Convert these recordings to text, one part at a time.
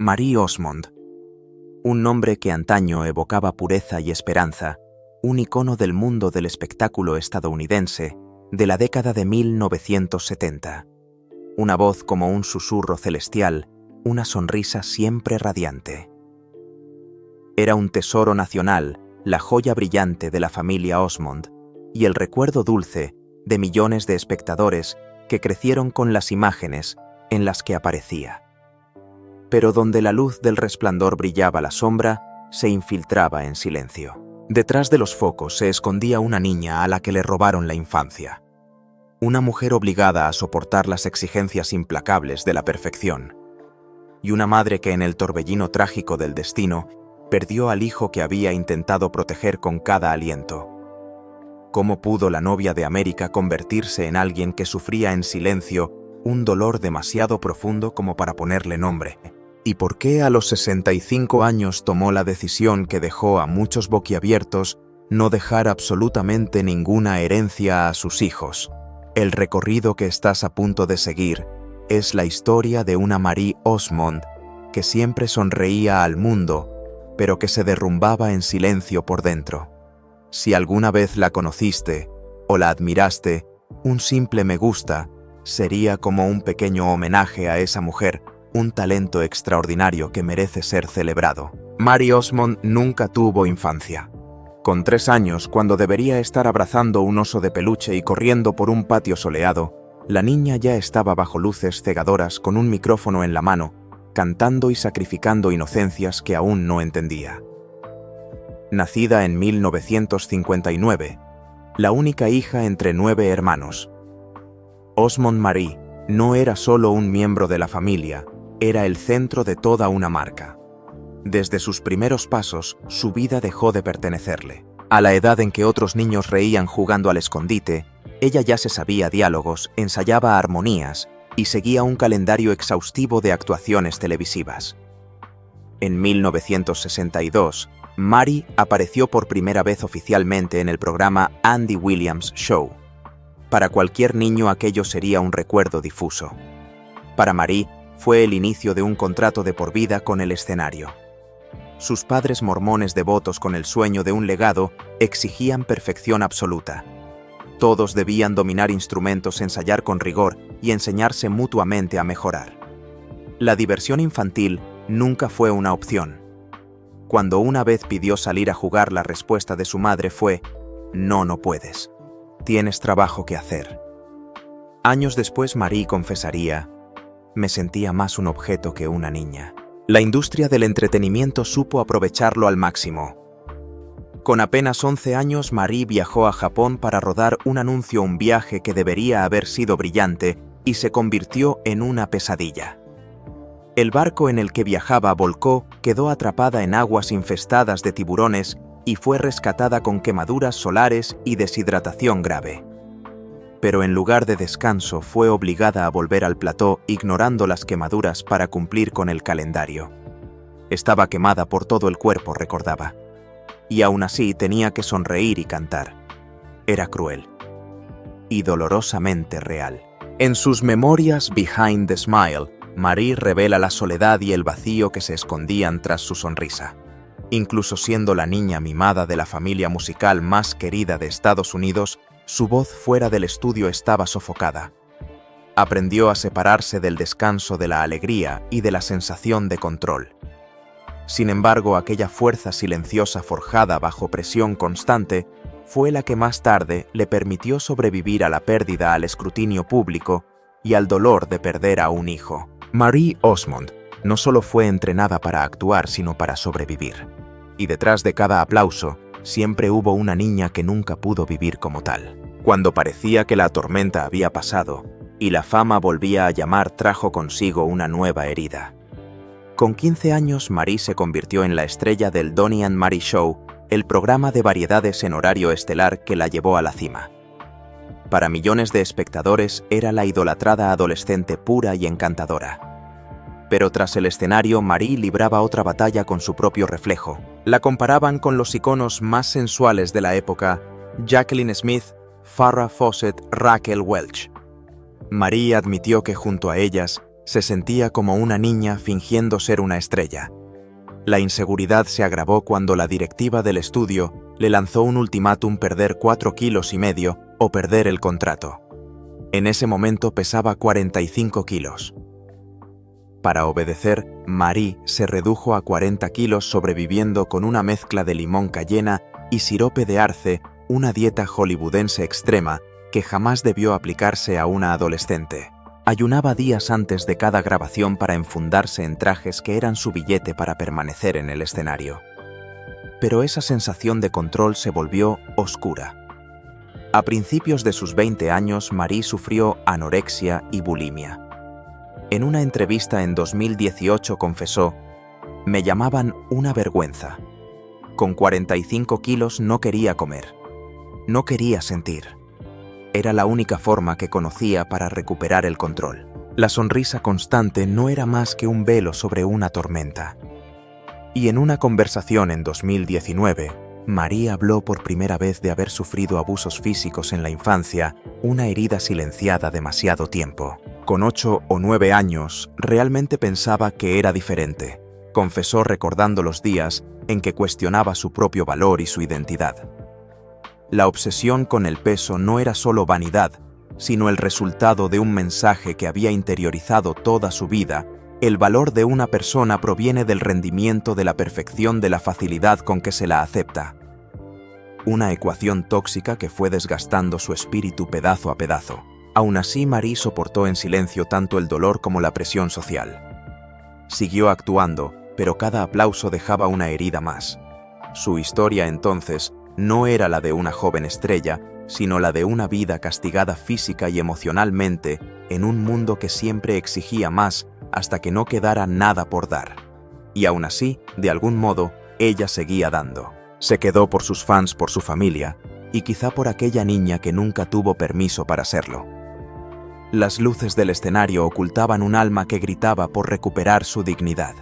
Marie Osmond, un nombre que antaño evocaba pureza y esperanza, un icono del mundo del espectáculo estadounidense de la década de 1970. Una voz como un susurro celestial, una sonrisa siempre radiante. Era un tesoro nacional, la joya brillante de la familia Osmond, y el recuerdo dulce de millones de espectadores que crecieron con las imágenes en las que aparecía. Pero donde la luz del resplandor brillaba, la sombra se infiltraba en silencio. Detrás de los focos se escondía una niña a la que le robaron la infancia. Una mujer obligada a soportar las exigencias implacables de la perfección. Y una madre que en el torbellino trágico del destino perdió al hijo que había intentado proteger con cada aliento. ¿Cómo pudo la novia de América convertirse en alguien que sufría en silencio un dolor demasiado profundo como para ponerle nombre? ¿Y por qué a los 65 años tomó la decisión que dejó a muchos boquiabiertos no dejar absolutamente ninguna herencia a sus hijos? El recorrido que estás a punto de seguir es la historia de una Marie Osmond que siempre sonreía al mundo, pero que se derrumbaba en silencio por dentro. Si alguna vez la conociste o la admiraste, un simple me gusta sería como un pequeño homenaje a esa mujer, un talento extraordinario que merece ser celebrado. Marie Osmond nunca tuvo infancia. Con 3 años, cuando debería estar abrazando un oso de peluche y corriendo por un patio soleado, la niña ya estaba bajo luces cegadoras con un micrófono en la mano, cantando y sacrificando inocencias que aún no entendía. Nacida en 1959, la única hija entre 9 hermanos, Osmond Marie no era solo un miembro de la familia, era el centro de toda una marca. Desde sus primeros pasos, su vida dejó de pertenecerle. A la edad en que otros niños reían jugando al escondite, ella ya se sabía diálogos, ensayaba armonías y seguía un calendario exhaustivo de actuaciones televisivas. En 1962, Marie apareció por primera vez oficialmente en el programa Andy Williams Show. Para cualquier niño aquello sería un recuerdo difuso. Para Marie fue el inicio de un contrato de por vida con el escenario. Sus padres mormones devotos con el sueño de un legado exigían perfección absoluta. Todos debían dominar instrumentos, ensayar con rigor y enseñarse mutuamente a mejorar. La diversión infantil nunca fue una opción. Cuando una vez pidió salir a jugar, la respuesta de su madre fue: no puedes. Tienes trabajo que hacer. Años después, Marie confesaría: me sentía más un objeto que una niña. La industria del entretenimiento supo aprovecharlo al máximo. Con apenas 11 años, Marie viajó a Japón para rodar un anuncio, un viaje que debería haber sido brillante y se convirtió en una pesadilla. El barco en el que viajaba volcó, quedó atrapada en aguas infestadas de tiburones y fue rescatada con quemaduras solares y deshidratación grave. Pero en lugar de descanso fue obligada a volver al plató ignorando las quemaduras para cumplir con el calendario. Estaba quemada por todo el cuerpo, recordaba. Y aún así tenía que sonreír y cantar. Era cruel. Y dolorosamente real. En sus memorias Behind the Smile, Marie revela la soledad y el vacío que se escondían tras su sonrisa. Incluso siendo la niña mimada de la familia musical más querida de Estados Unidos, su voz fuera del estudio estaba sofocada. Aprendió a separarse del descanso de la alegría y de la sensación de control. Sin embargo, aquella fuerza silenciosa forjada bajo presión constante fue la que más tarde le permitió sobrevivir a la pérdida, al escrutinio público y al dolor de perder a un hijo. Marie Osmond no solo fue entrenada para actuar, sino para sobrevivir. Y detrás de cada aplauso, siempre hubo una niña que nunca pudo vivir como tal. Cuando parecía que la tormenta había pasado y la fama volvía a llamar, trajo consigo una nueva herida. Con 15 años, Marie se convirtió en la estrella del Donny and Marie Show, el programa de variedades en horario estelar que la llevó a la cima. Para millones de espectadores era la idolatrada adolescente pura y encantadora. Pero tras el escenario, Marie libraba otra batalla con su propio reflejo. La comparaban con los iconos más sensuales de la época: Jacqueline Smith, Farrah Fawcett, Raquel Welch. Marie admitió que junto a ellas Se sentía como una niña fingiendo ser una estrella. La inseguridad se agravó cuando la directiva del estudio le lanzó un ultimátum: perder 4,5 kilos o perder el contrato. En ese momento pesaba 45 kilos. Para obedecer, Marie se redujo a 40 kilos sobreviviendo con una mezcla de limón cayena y sirope de arce, una dieta hollywoodense extrema que jamás debió aplicarse a una adolescente. Ayunaba días antes de cada grabación para enfundarse en trajes que eran su billete para permanecer en el escenario. Pero esa sensación de control se volvió oscura. A principios de sus 20 años, Marie sufrió anorexia y bulimia. En una entrevista en 2018 confesó: «Me llamaban una vergüenza. Con 45 kilos no quería comer. No quería sentir. Era la única forma que conocía para recuperar el control». La sonrisa constante no era más que un velo sobre una tormenta. Y en una conversación en 2019, Marie habló por primera vez de haber sufrido abusos físicos en la infancia, una herida silenciada demasiado tiempo. Con 8 o 9 años, realmente pensaba que era diferente, confesó recordando los días en que cuestionaba su propio valor y su identidad. La obsesión con el peso no era solo vanidad, sino el resultado de un mensaje que había interiorizado toda su vida: el valor de una persona proviene del rendimiento, de la perfección, de la facilidad con que se la acepta. Una ecuación tóxica que fue desgastando su espíritu pedazo a pedazo. Aún así, Marie soportó en silencio tanto el dolor como la presión social. Siguió actuando, pero cada aplauso dejaba una herida más. Su historia entonces no era la de una joven estrella, sino la de una vida castigada física y emocionalmente en un mundo que siempre exigía más hasta que no quedara nada por dar. Y aún así, de algún modo, ella seguía dando. Se quedó por sus fans, por su familia, y quizá por aquella niña que nunca tuvo permiso para serlo. Las luces del escenario ocultaban un alma que gritaba por recuperar su dignidad.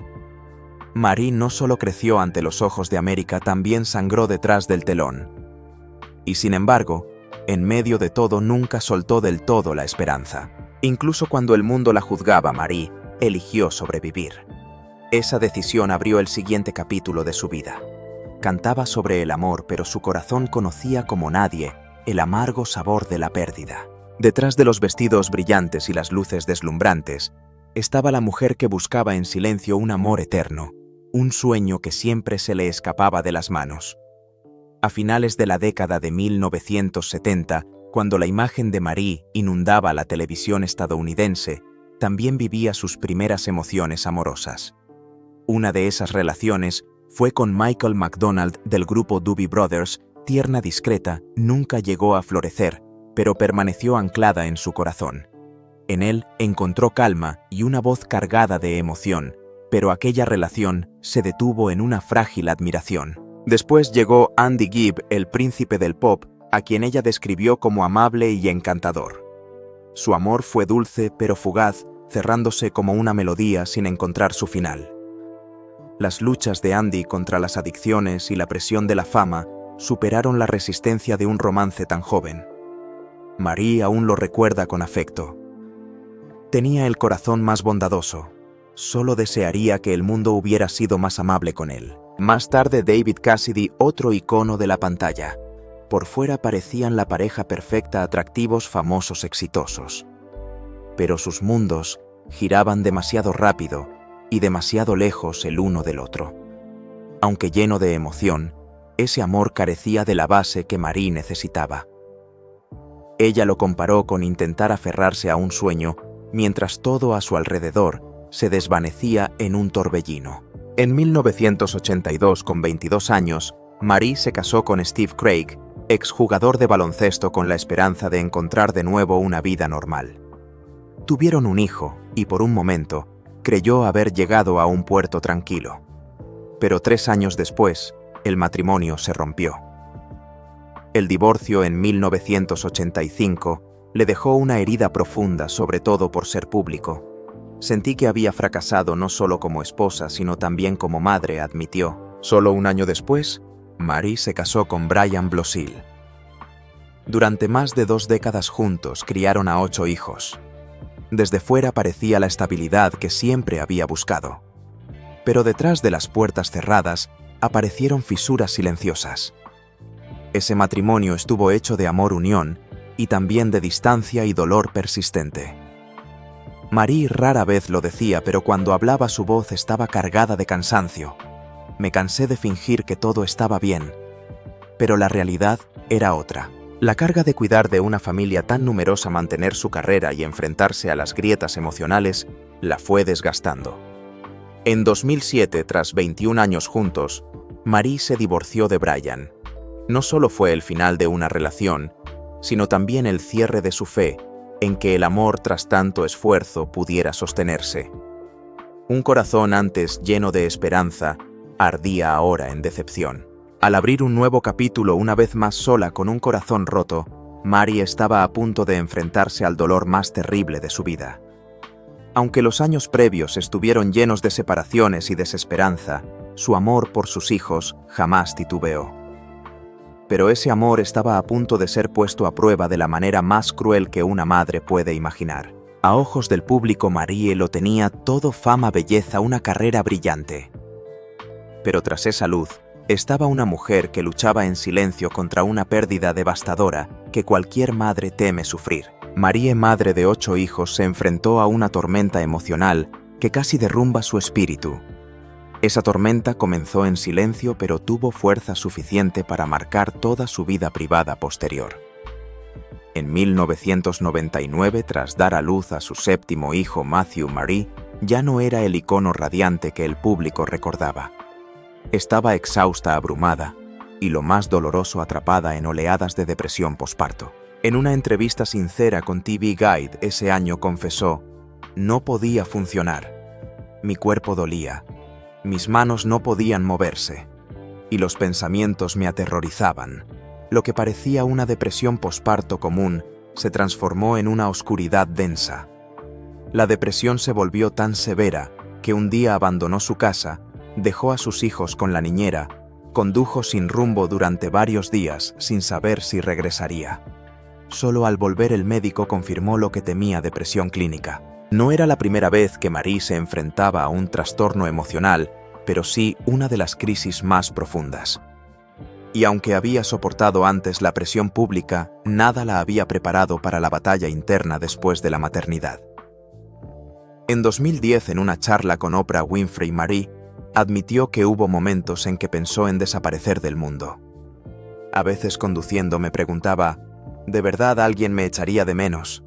Marie no solo creció ante los ojos de América, también sangró detrás del telón. Y sin embargo, en medio de todo nunca soltó del todo la esperanza. Incluso cuando el mundo la juzgaba, Marie eligió sobrevivir. Esa decisión abrió el siguiente capítulo de su vida. Cantaba sobre el amor, pero su corazón conocía como nadie el amargo sabor de la pérdida. Detrás de los vestidos brillantes y las luces deslumbrantes, estaba la mujer que buscaba en silencio un amor eterno, un sueño que siempre se le escapaba de las manos. A finales de la década de 1970, cuando la imagen de Marie inundaba la televisión estadounidense, también vivía sus primeras emociones amorosas. Una de esas relaciones fue con Michael McDonald del grupo Doobie Brothers. Tierna, discreta, nunca llegó a florecer, pero permaneció anclada en su corazón. En él encontró calma y una voz cargada de emoción, pero aquella relación se detuvo en una frágil admiración. Después llegó Andy Gibb, el príncipe del pop, a quien ella describió como amable y encantador. Su amor fue dulce pero fugaz, cerrándose como una melodía sin encontrar su final. Las luchas de Andy contra las adicciones y la presión de la fama superaron la resistencia de un romance tan joven. Marie aún lo recuerda con afecto. Tenía el corazón más bondadoso. Solo desearía que el mundo hubiera sido más amable con él. Más tarde, David Cassidy, otro icono de la pantalla. Por fuera parecían la pareja perfecta, atractivos, famosos, exitosos. Pero sus mundos giraban demasiado rápido y demasiado lejos el uno del otro. Aunque lleno de emoción, ese amor carecía de la base que Marie necesitaba. Ella lo comparó con intentar aferrarse a un sueño mientras todo a su alrededor se desvanecía en un torbellino. En 1982, con 22 años, Marie se casó con Steve Craig, exjugador de baloncesto, con la esperanza de encontrar de nuevo una vida normal. Tuvieron un hijo y por un momento creyó haber llegado a un puerto tranquilo. Pero 3 años después, el matrimonio se rompió. El divorcio en 1985 le dejó una herida profunda, sobre todo por ser público. Sentí que había fracasado no solo como esposa, sino también como madre, admitió. Solo un año después, Marie se casó con Brian Blosil. Durante más de 2 décadas juntos criaron a 8 hijos. Desde fuera parecía la estabilidad que siempre había buscado. Pero detrás de las puertas cerradas aparecieron fisuras silenciosas. Ese matrimonio estuvo hecho de amor-unión y también de distancia y dolor persistente. Marie rara vez lo decía, pero cuando hablaba su voz estaba cargada de cansancio. Me cansé de fingir que todo estaba bien, pero la realidad era otra. La carga de cuidar de una familia tan numerosa, mantener su carrera y enfrentarse a las grietas emocionales, la fue desgastando. En 2007, tras 21 años juntos, Marie se divorció de Brian. No solo fue el final de una relación, sino también el cierre de su fe en que el amor tras tanto esfuerzo pudiera sostenerse. Un corazón antes lleno de esperanza ardía ahora en decepción. Al abrir un nuevo capítulo una vez más sola con un corazón roto, Marie estaba a punto de enfrentarse al dolor más terrible de su vida. Aunque los años previos estuvieron llenos de separaciones y desesperanza, su amor por sus hijos jamás titubeó. Pero ese amor estaba a punto de ser puesto a prueba de la manera más cruel que una madre puede imaginar. A ojos del público, Marie lo tenía todo: fama, belleza, una carrera brillante. Pero tras esa luz, estaba una mujer que luchaba en silencio contra una pérdida devastadora que cualquier madre teme sufrir. Marie, madre de 8 hijos, se enfrentó a una tormenta emocional que casi derrumba su espíritu. Esa tormenta comenzó en silencio, pero tuvo fuerza suficiente para marcar toda su vida privada posterior. En 1999, tras dar a luz a su 7º hijo, Matthew, Marie ya no era el icono radiante que el público recordaba. Estaba exhausta, abrumada y, lo más doloroso, atrapada en oleadas de depresión posparto. En una entrevista sincera con TV Guide ese año confesó: «No podía funcionar. Mi cuerpo dolía. Mis manos no podían moverse. Y los pensamientos me aterrorizaban. Lo que parecía una depresión posparto común se transformó en una oscuridad densa. La depresión se volvió tan severa que un día abandonó su casa, dejó a sus hijos con la niñera, condujo sin rumbo durante varios días sin saber si regresaría. Solo al volver el médico confirmó lo que temía: depresión clínica». No era la primera vez que Marie se enfrentaba a un trastorno emocional, pero sí una de las crisis más profundas. Y aunque había soportado antes la presión pública, nada la había preparado para la batalla interna después de la maternidad. En 2010, en una charla con Oprah Winfrey, Marie admitió que hubo momentos en que pensó en desaparecer del mundo. «A veces conduciendo me preguntaba, ¿de verdad alguien me echaría de menos?».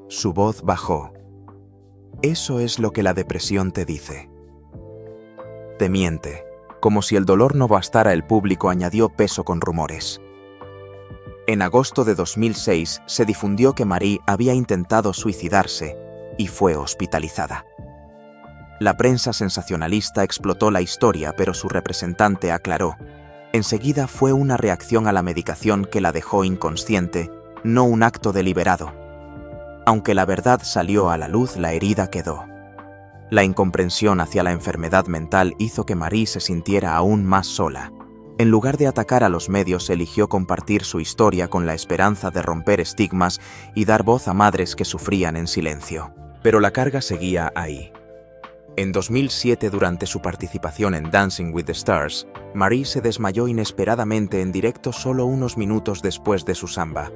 Su voz bajó. «Eso es lo que la depresión te dice. Te miente». Como si el dolor no bastara, el público añadió peso con rumores. En agosto de 2006 se difundió que Marie había intentado suicidarse y fue hospitalizada. La prensa sensacionalista explotó la historia, pero su representante aclaró: enseguida fue una reacción a la medicación que la dejó inconsciente, no un acto deliberado. Aunque la verdad salió a la luz, la herida quedó. La incomprensión hacia la enfermedad mental hizo que Marie se sintiera aún más sola. En lugar de atacar a los medios, eligió compartir su historia con la esperanza de romper estigmas y dar voz a madres que sufrían en silencio. Pero la carga seguía ahí. En 2007, durante su participación en Dancing with the Stars, Marie se desmayó inesperadamente en directo solo unos minutos después de su samba.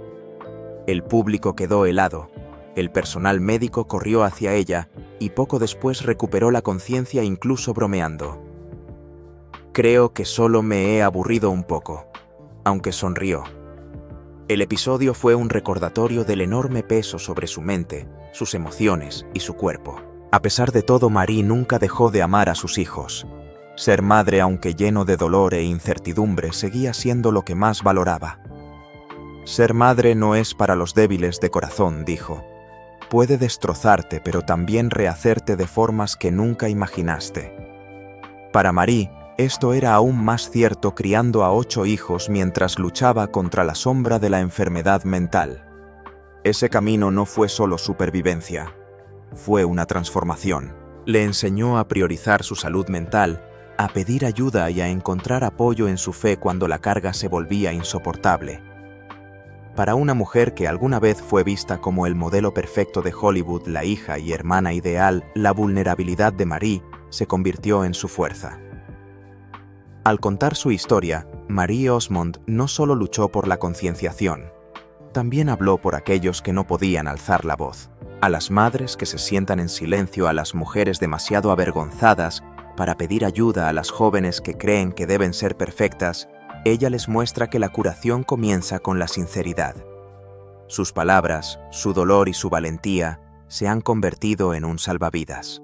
El público quedó helado. El personal médico corrió hacia ella y poco después recuperó la conciencia, incluso bromeando. «Creo que solo me he aburrido un poco», aunque sonrió. El episodio fue un recordatorio del enorme peso sobre su mente, sus emociones y su cuerpo. A pesar de todo, Marie nunca dejó de amar a sus hijos. Ser madre, aunque lleno de dolor e incertidumbre, seguía siendo lo que más valoraba. «Ser madre no es para los débiles de corazón», dijo. «Puede destrozarte, pero también rehacerte de formas que nunca imaginaste». Para Marie, esto era aún más cierto criando a 8 hijos mientras luchaba contra la sombra de la enfermedad mental. Ese camino no fue solo supervivencia, fue una transformación. Le enseñó a priorizar su salud mental, a pedir ayuda y a encontrar apoyo en su fe cuando la carga se volvía insoportable. Para una mujer que alguna vez fue vista como el modelo perfecto de Hollywood, la hija y hermana ideal, la vulnerabilidad de Marie se convirtió en su fuerza. Al contar su historia, Marie Osmond no solo luchó por la concienciación, también habló por aquellos que no podían alzar la voz, a las madres que se sientan en silencio, a las mujeres demasiado avergonzadas para pedir ayuda, a las jóvenes que creen que deben ser perfectas. Ella les muestra que la curación comienza con la sinceridad. Sus palabras, su dolor y su valentía se han convertido en un salvavidas.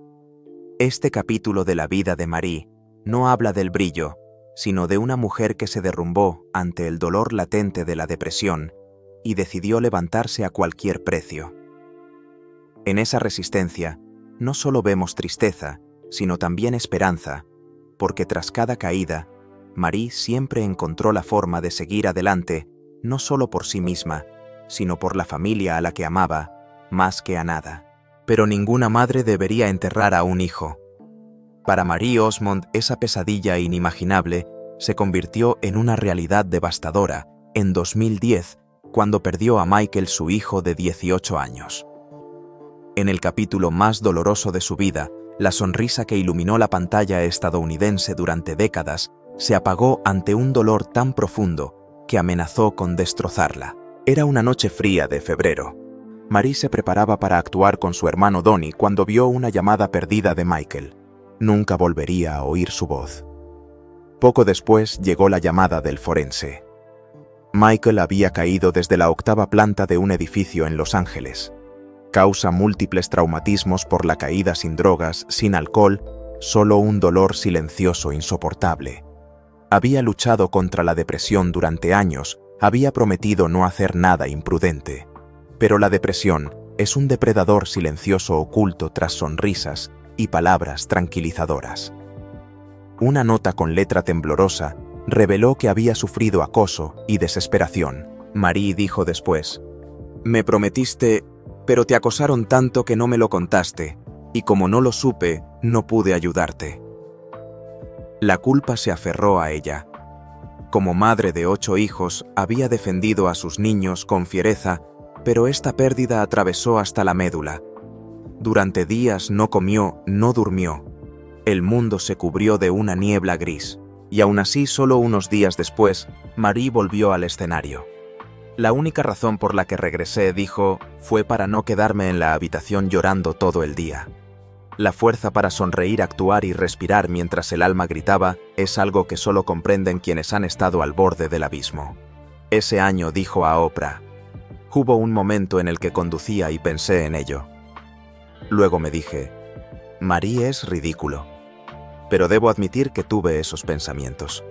Este capítulo de la vida de Marie no habla del brillo, sino de una mujer que se derrumbó ante el dolor latente de la depresión y decidió levantarse a cualquier precio. En esa resistencia, no solo vemos tristeza, sino también esperanza, porque tras cada caída, Marie siempre encontró la forma de seguir adelante, no solo por sí misma, sino por la familia a la que amaba, más que a nada. Pero ninguna madre debería enterrar a un hijo. Para Marie Osmond, esa pesadilla inimaginable se convirtió en una realidad devastadora en 2010, cuando perdió a Michael, su hijo de 18 años. En el capítulo más doloroso de su vida, la sonrisa que iluminó la pantalla estadounidense durante décadas se apagó ante un dolor tan profundo que amenazó con destrozarla. Era una noche fría de febrero. Marie se preparaba para actuar con su hermano Donnie cuando vio una llamada perdida de Michael. Nunca volvería a oír su voz. Poco después llegó la llamada del forense. Michael había caído desde la 8ª planta de un edificio en Los Ángeles. Causa múltiples traumatismos por la caída, sin drogas, sin alcohol, solo un dolor silencioso insoportable. Había luchado contra la depresión durante años, había prometido no hacer nada imprudente. Pero la depresión es un depredador silencioso oculto tras sonrisas y palabras tranquilizadoras. Una nota con letra temblorosa reveló que había sufrido acoso y desesperación. Marie dijo después: «Me prometiste, pero te acosaron tanto que no me lo contaste, y como no lo supe, no pude ayudarte». La culpa se aferró a ella. Como madre de 8 hijos, había defendido a sus niños con fiereza, pero esta pérdida atravesó hasta la médula. Durante días no comió, no durmió. El mundo se cubrió de una niebla gris, y aún así, solo unos días después, Marie volvió al escenario. «La única razón por la que regresé», dijo, «fue para no quedarme en la habitación llorando todo el día». La fuerza para sonreír, actuar y respirar mientras el alma gritaba es algo que solo comprenden quienes han estado al borde del abismo. Ese año, dijo a Oprah, «hubo un momento en el que conducía y pensé en ello. Luego me dije, Marie es ridículo». Pero debo admitir que tuve esos pensamientos.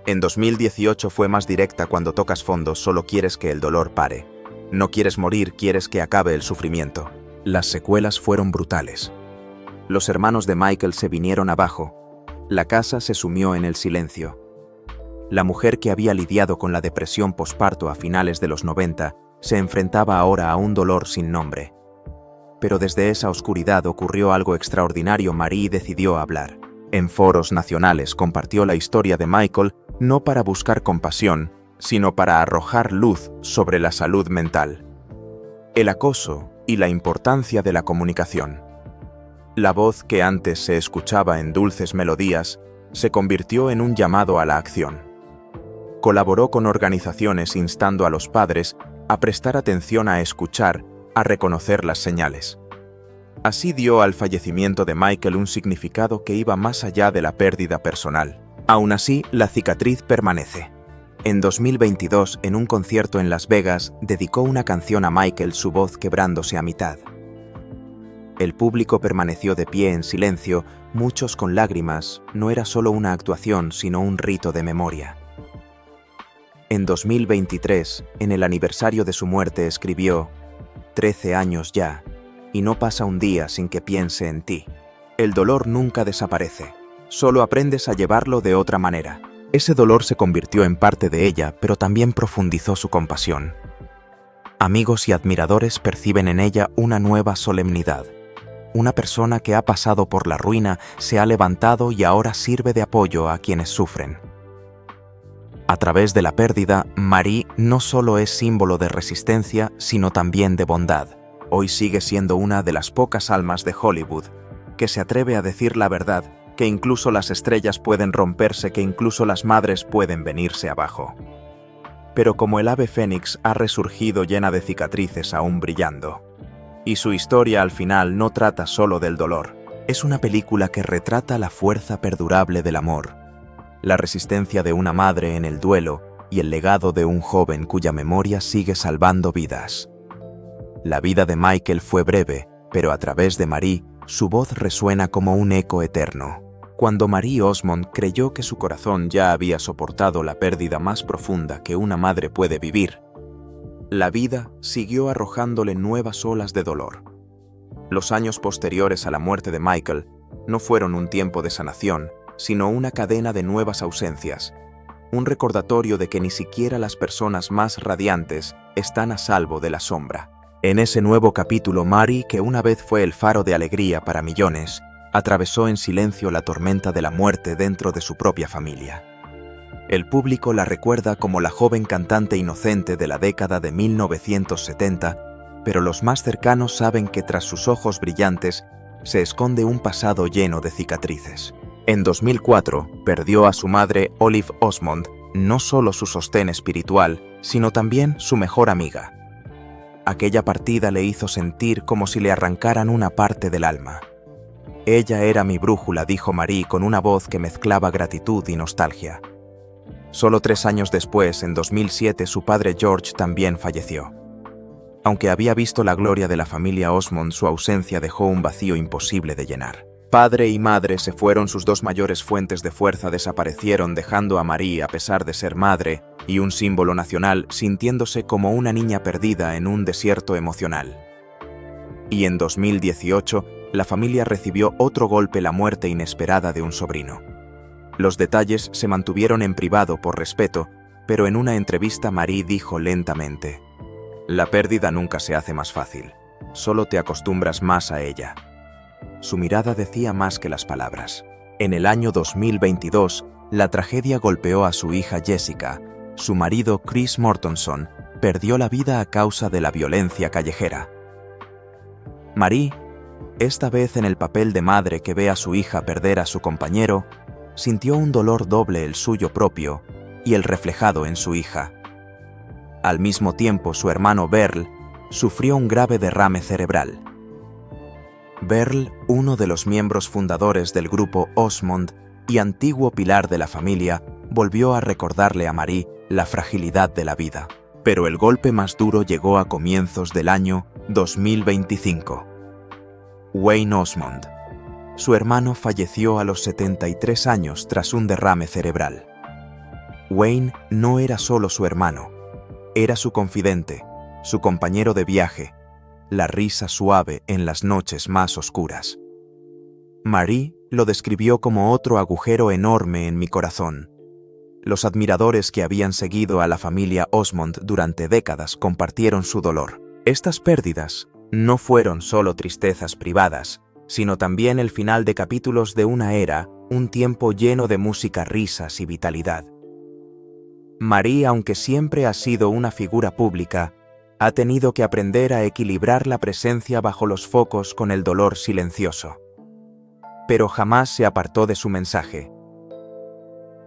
En 2018 fue más directa: cuando tocas fondo solo quieres que el dolor pare. No quieres morir, quieres que acabe el sufrimiento. Las secuelas fueron brutales. Los hermanos de Michael se vinieron abajo. La casa se sumió en el silencio. La mujer que había lidiado con la depresión posparto a finales de los 90 se enfrentaba ahora a un dolor sin nombre. Pero desde esa oscuridad ocurrió algo extraordinario. Marie decidió hablar. En foros nacionales compartió la historia de Michael, no para buscar compasión, sino para arrojar luz sobre la salud mental, el acoso y la importancia de la comunicación. La voz que antes se escuchaba en dulces melodías se convirtió en un llamado a la acción. Colaboró con organizaciones instando a los padres a prestar atención, a escuchar, a reconocer las señales. Así dio al fallecimiento de Michael un significado que iba más allá de la pérdida personal. Aún así, la cicatriz permanece. En 2022, en un concierto en Las Vegas, dedicó una canción a Michael, su voz quebrándose a mitad. El público permaneció de pie en silencio, muchos con lágrimas. No era solo una actuación, sino un rito de memoria. En 2023, en el aniversario de su muerte, escribió: 13 años ya, y no pasa un día sin que piense en ti. El dolor nunca desaparece, solo aprendes a llevarlo de otra manera. Ese dolor se convirtió en parte de ella, pero también profundizó su compasión. Amigos y admiradores perciben en ella una nueva solemnidad. Una persona que ha pasado por la ruina se ha levantado y ahora sirve de apoyo a quienes sufren. A través de la pérdida, Marie no solo es símbolo de resistencia, sino también de bondad. Hoy sigue siendo una de las pocas almas de Hollywood que se atreve a decir la verdad, que incluso las estrellas pueden romperse, que incluso las madres pueden venirse abajo. Pero como el ave fénix ha resurgido llena de cicatrices aún brillando. Y su historia al final no trata solo del dolor. Es una película que retrata la fuerza perdurable del amor, la resistencia de una madre en el duelo y el legado de un joven cuya memoria sigue salvando vidas. La vida de Michael fue breve, pero a través de Marie, su voz resuena como un eco eterno. Cuando Marie Osmond creyó que su corazón ya había soportado la pérdida más profunda que una madre puede vivir, la vida siguió arrojándole nuevas olas de dolor. Los años posteriores a la muerte de Michael no fueron un tiempo de sanación, sino una cadena de nuevas ausencias, un recordatorio de que ni siquiera las personas más radiantes están a salvo de la sombra. En ese nuevo capítulo, Marie, que una vez fue el faro de alegría para millones, atravesó en silencio la tormenta de la muerte dentro de su propia familia. El público la recuerda como la joven cantante inocente de la década de 1970, pero los más cercanos saben que tras sus ojos brillantes se esconde un pasado lleno de cicatrices. En 2004, perdió a su madre, Olive Osmond, no solo su sostén espiritual, sino también su mejor amiga. Aquella partida le hizo sentir como si le arrancaran una parte del alma. Ella era mi brújula, dijo Marie con una voz que mezclaba gratitud y nostalgia. Solo 3 años después, en 2007, su padre George también falleció. Aunque había visto la gloria de la familia Osmond, su ausencia dejó un vacío imposible de llenar. Padre y madre se fueron, sus dos mayores fuentes de fuerza desaparecieron, dejando a Marie, a pesar de ser madre y un símbolo nacional, sintiéndose como una niña perdida en un desierto emocional. Y en 2018, la familia recibió otro golpe: la muerte inesperada de un sobrino. Los detalles se mantuvieron en privado por respeto, pero en una entrevista Marie dijo lentamente: «La pérdida nunca se hace más fácil, solo te acostumbras más a ella». Su mirada decía más que las palabras. En el año 2022, la tragedia golpeó a su hija Jessica. Su marido, Chris Mortenson, perdió la vida a causa de la violencia callejera. Marie, esta vez en el papel de madre que ve a su hija perder a su compañero, sintió un dolor doble: el suyo propio y el reflejado en su hija. Al mismo tiempo, su hermano Beryl sufrió un grave derrame cerebral. Beryl, uno de los miembros fundadores del grupo Osmond y antiguo pilar de la familia, volvió a recordarle a Marie la fragilidad de la vida. Pero el golpe más duro llegó a comienzos del año 2025. Wayne Osmond. Su hermano falleció a los 73 años tras un derrame cerebral. Wayne no era solo su hermano, era su confidente, su compañero de viaje, la risa suave en las noches más oscuras. Marie lo describió como otro agujero enorme en mi corazón. Los admiradores que habían seguido a la familia Osmond durante décadas compartieron su dolor. Estas pérdidas no fueron solo tristezas privadas, sino también el final de capítulos de una era, un tiempo lleno de música, risas y vitalidad. Marie, aunque siempre ha sido una figura pública, ha tenido que aprender a equilibrar la presencia bajo los focos con el dolor silencioso. Pero jamás se apartó de su mensaje.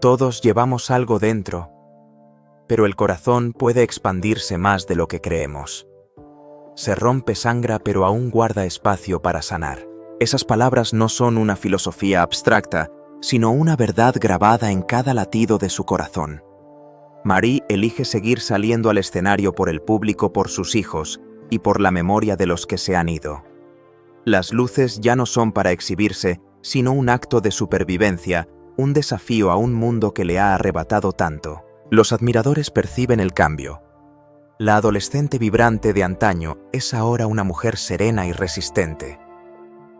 Todos llevamos algo dentro, pero el corazón puede expandirse más de lo que creemos. Se rompe, sangra, pero aún guarda espacio para sanar. Esas palabras no son una filosofía abstracta, sino una verdad grabada en cada latido de su corazón. Marie elige seguir saliendo al escenario por el público, por sus hijos y por la memoria de los que se han ido. Las luces ya no son para exhibirse, sino un acto de supervivencia, un desafío a un mundo que le ha arrebatado tanto. Los admiradores perciben el cambio. La adolescente vibrante de antaño es ahora una mujer serena y resistente.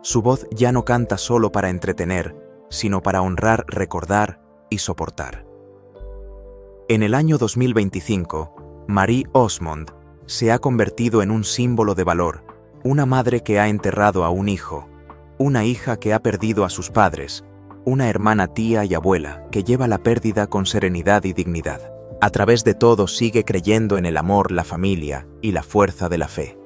Su voz ya no canta solo para entretener, sino para honrar, recordar y soportar. En el año 2025, Marie Osmond se ha convertido en un símbolo de valor, una madre que ha enterrado a un hijo, una hija que ha perdido a sus padres, una hermana, tía y abuela que lleva la pérdida con serenidad y dignidad. A través de todo sigue creyendo en el amor, la familia y la fuerza de la fe.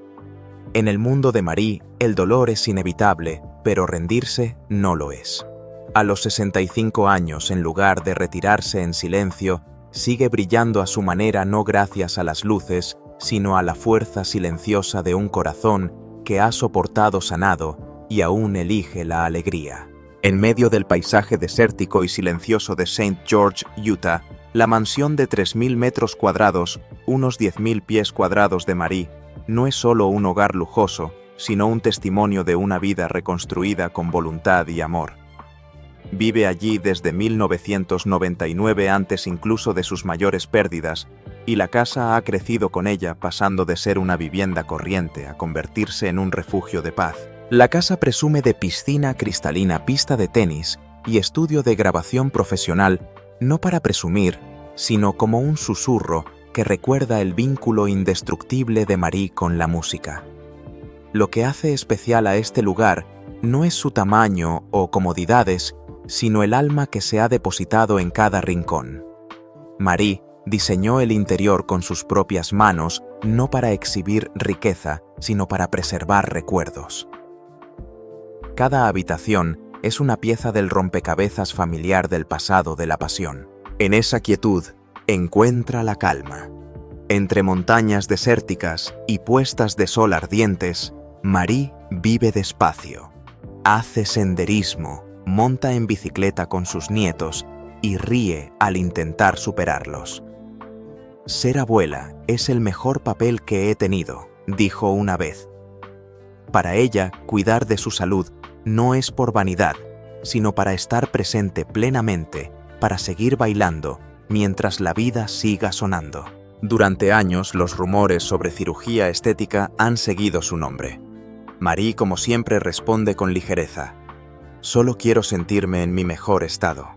En el mundo de Marie, el dolor es inevitable, pero rendirse no lo es. A los 65 años, en lugar de retirarse en silencio, sigue brillando a su manera, no gracias a las luces, sino a la fuerza silenciosa de un corazón que ha soportado sanado y aún elige la alegría. En medio del paisaje desértico y silencioso de St. George, Utah, la mansión de 3.000 metros cuadrados, unos 10.000 pies cuadrados de Marie, no es solo un hogar lujoso, sino un testimonio de una vida reconstruida con voluntad y amor. Vive allí desde 1999, antes incluso de sus mayores pérdidas, y la casa ha crecido con ella, pasando de ser una vivienda corriente a convertirse en un refugio de paz. La casa presume de piscina cristalina, pista de tenis y estudio de grabación profesional, no para presumir, sino como un susurro que recuerda el vínculo indestructible de Marie con la música. Lo que hace especial a este lugar no es su tamaño o comodidades, sino el alma que se ha depositado en cada rincón. Marie diseñó el interior con sus propias manos, no para exhibir riqueza, sino para preservar recuerdos. Cada habitación es una pieza del rompecabezas familiar del pasado de la pasión. En esa quietud encuentra la calma. Entre montañas desérticas y puestas de sol ardientes, Marie vive despacio. Hace senderismo, monta en bicicleta con sus nietos y ríe al intentar superarlos. Ser abuela es el mejor papel que he tenido, dijo una vez. Para ella, cuidar de su salud no es por vanidad, sino para estar presente plenamente, para seguir bailando, mientras la vida siga sonando. Durante años, los rumores sobre cirugía estética han seguido su nombre. Marie, como siempre, responde con ligereza: solo quiero sentirme en mi mejor estado.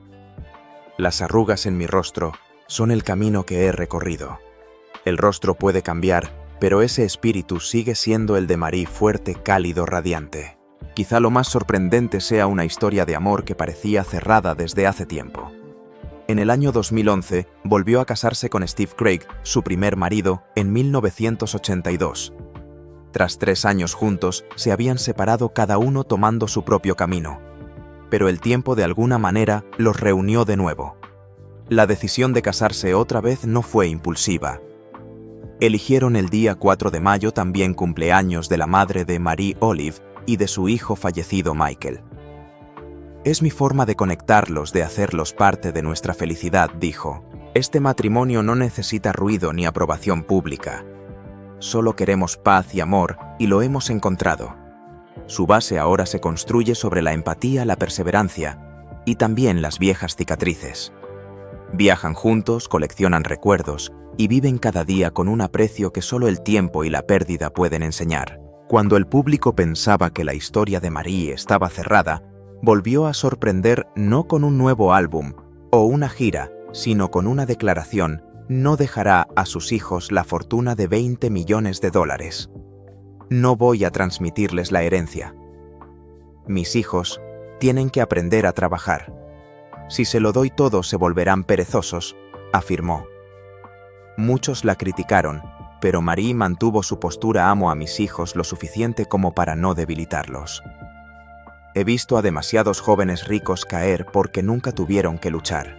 Las arrugas en mi rostro son el camino que he recorrido. El rostro puede cambiar, pero ese espíritu sigue siendo el de Marie, fuerte, cálido, radiante. Quizá lo más sorprendente sea una historia de amor que parecía cerrada desde hace tiempo. En el año 2011, volvió a casarse con Steve Craig, su primer marido, en 1982. Tras 3 años juntos, se habían separado, cada uno tomando su propio camino. Pero el tiempo de alguna manera los reunió de nuevo. La decisión de casarse otra vez no fue impulsiva. Eligieron el día 4 de mayo, también cumpleaños de la madre de Marie, Olive, y de su hijo fallecido, Michael. Es mi forma de conectarlos, de hacerlos parte de nuestra felicidad, dijo. Este matrimonio no necesita ruido ni aprobación pública. Solo queremos paz y amor, y lo hemos encontrado. Su base ahora se construye sobre la empatía, la perseverancia y también las viejas cicatrices. Viajan juntos, coleccionan recuerdos y viven cada día con un aprecio que solo el tiempo y la pérdida pueden enseñar. Cuando el público pensaba que la historia de Marie estaba cerrada, volvió a sorprender, no con un nuevo álbum o una gira, sino con una declaración: no dejará a sus hijos la fortuna de $20 millones. No voy a transmitirles la herencia. Mis hijos tienen que aprender a trabajar. Si se lo doy todo, se volverán perezosos, afirmó. Muchos la criticaron, pero Marie mantuvo su postura: amo a mis hijos lo suficiente como para no debilitarlos. He visto a demasiados jóvenes ricos caer porque nunca tuvieron que luchar.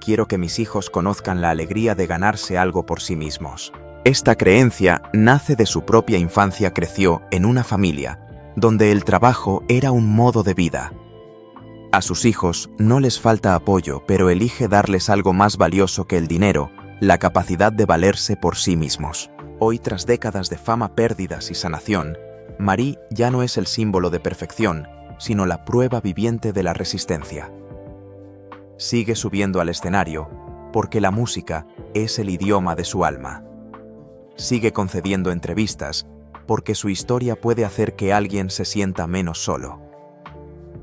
Quiero que mis hijos conozcan la alegría de ganarse algo por sí mismos. Esta creencia nace de su propia infancia. Creció en una familia donde el trabajo era un modo de vida. A sus hijos no les falta apoyo, pero elige darles algo más valioso que el dinero: la capacidad de valerse por sí mismos. Hoy, tras décadas de fama, pérdidas y sanación, Marie ya no es el símbolo de perfección, sino la prueba viviente de la resistencia. Sigue subiendo al escenario porque la música es el idioma de su alma. Sigue concediendo entrevistas porque su historia puede hacer que alguien se sienta menos solo.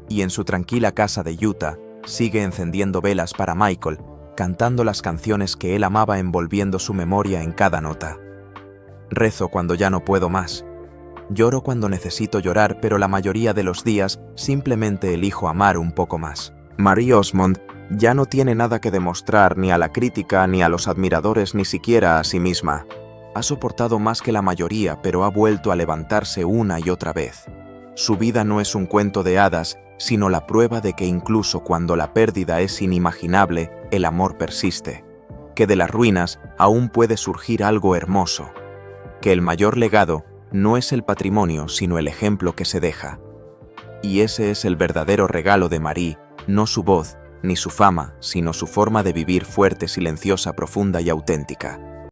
Y en su tranquila casa de Utah, sigue encendiendo velas para Michael, cantando las canciones que él amaba, envolviendo su memoria en cada nota. Rezo cuando ya no puedo más. Lloro cuando necesito llorar, pero la mayoría de los días simplemente elijo amar un poco más. Marie Osmond ya no tiene nada que demostrar ni a la crítica, ni a los admiradores, ni siquiera a sí misma. Ha soportado más que la mayoría, pero ha vuelto a levantarse una y otra vez. Su vida no es un cuento de hadas, sino la prueba de que incluso cuando la pérdida es inimaginable, el amor persiste. Que de las ruinas aún puede surgir algo hermoso. Que el mayor legado no es el patrimonio, sino el ejemplo que se deja. Y ese es el verdadero regalo de Marie, no su voz, ni su fama, sino su forma de vivir fuerte, silenciosa, profunda y auténtica.